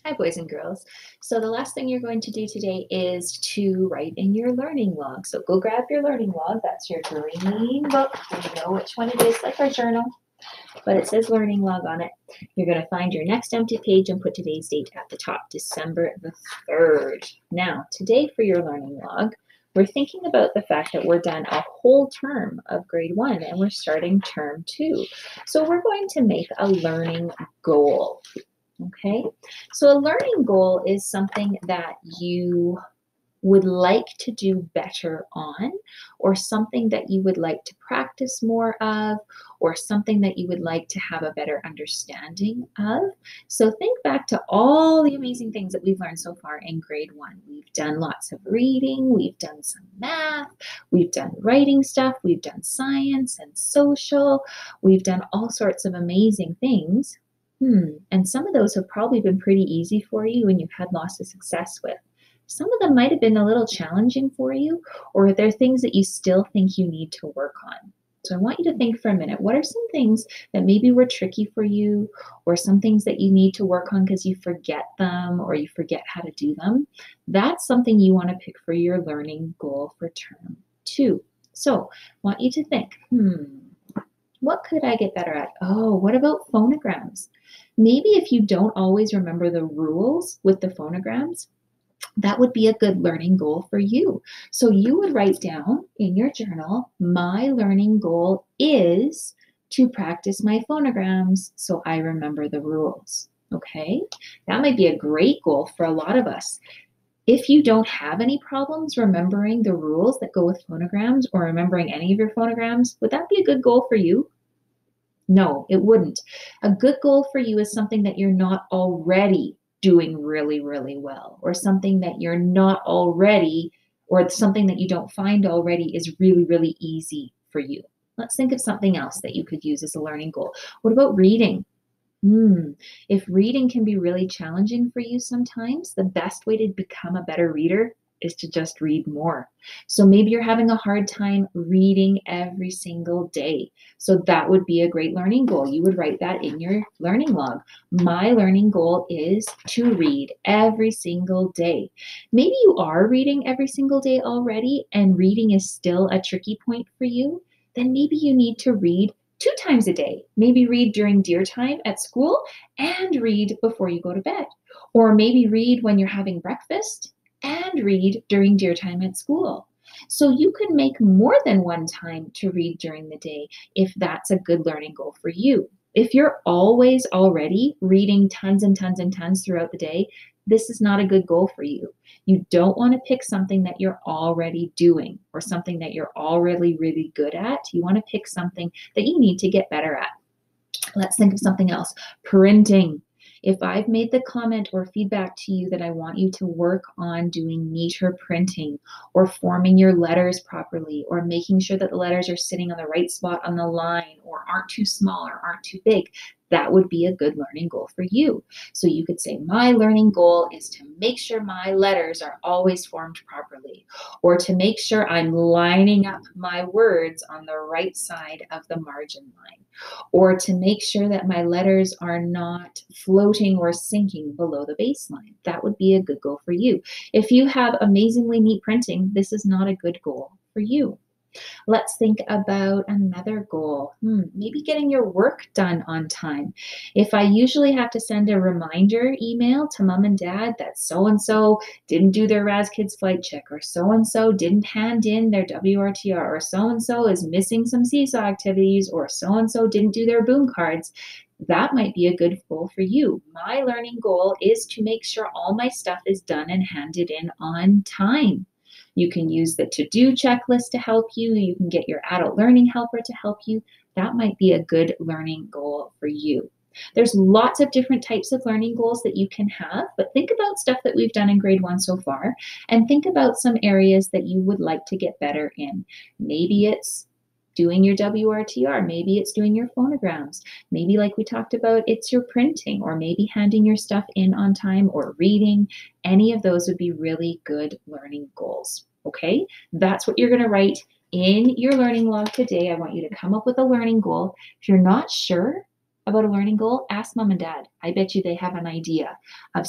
Hi, boys and girls. So the last thing you're going to do today is to write in your learning log. So go grab your learning log. That's your green book. You know which one it is, like our journal, but it says learning log on it. You're going to find your next empty page and put today's date at the top, December the 3rd. Now, today for your learning log, we're thinking about the fact that we're done a whole term of grade 1 and we're starting term 2. So we're going to make a learning goal. Okay, so a learning goal is something that you would like to do better on, or something that you would like to practice more of, or something that you would like to have a better understanding of. So think back to all the amazing things that we've learned so far in grade 1. We've done lots of reading, we've done some math, we've done writing stuff, we've done science and social, we've done all sorts of amazing things. And some of those have probably been pretty easy for you and you've had lots of success with. Some of them might have been a little challenging for you, or they're things that you still think you need to work on. So I want you to think for a minute, what are some things that maybe were tricky for you, or some things that you need to work on because you forget them or you forget how to do them? That's something you want to pick for your learning goal for term 2. So I want you to think, what could I get better at? Oh, what about phonograms? Maybe if you don't always remember the rules with the phonograms, that would be a good learning goal for you. So you would write down in your journal, my learning goal is to practice my phonograms so I remember the rules. Okay, that might be a great goal for a lot of us. If you don't have any problems remembering the rules that go with phonograms or remembering any of your phonograms, would that be a good goal for you? No, it wouldn't. A good goal for you is something that you're not already doing really, really well, or something that you're not already, or something that you don't find already is really, really easy for you. Let's think of something else that you could use as a learning goal. What about reading? If reading can be really challenging for you sometimes, the best way to become a better reader is to just read more. So maybe you're having a hard time reading every single day. So that would be a great learning goal. You would write that in your learning log. My learning goal is to read every single day. Maybe you are reading every single day already and reading is still a tricky point for you. Then maybe you need to read 2 times a day. Maybe read during deer time at school and read before you go to bed. Or maybe read when you're having breakfast and read during deer time at school. So you can make more than one time to read during the day if that's a good learning goal for you. If you're always already reading tons and tons and tons throughout the day, this is not a good goal for you. You don't want to pick something that you're already doing or something that you're already really good at. You want to pick something that you need to get better at. Let's think of something else. Printing. If I've made the comment or feedback to you that I want you to work on doing neater printing or forming your letters properly or making sure that the letters are sitting on the right spot on the line or aren't too small or aren't too big, that would be a good learning goal for you. So you could say, my learning goal is to make sure my letters are always formed properly, or to make sure I'm lining up my words on the right side of the margin line, or to make sure that my letters are not floating or sinking below the baseline. That would be a good goal for you. If you have amazingly neat printing, this is not a good goal for you. Let's think about another goal. Maybe getting your work done on time. If I usually have to send a reminder email to mom and dad that so-and-so didn't do their Raz Kids flight check, or so-and-so didn't hand in their WRTR, or so-and-so is missing some seesaw activities, or so-and-so didn't do their boom cards, that might be a good goal for you. My learning goal is to make sure all my stuff is done and handed in on time. You can use the to-do checklist to help you. You can get your adult learning helper to help you. That might be a good learning goal for you. There's lots of different types of learning goals that you can have, but think about stuff that we've done in grade 1 so far, and think about some areas that you would like to get better in. Maybe it's doing your WRTR, maybe it's doing your phonograms, maybe like we talked about, it's your printing, or maybe handing your stuff in on time or reading. Any of those would be really good learning goals, okay? That's what you're gonna write in your learning log today. I want you to come up with a learning goal. If you're not sure about a learning goal, ask mom and dad. I bet you they have an idea of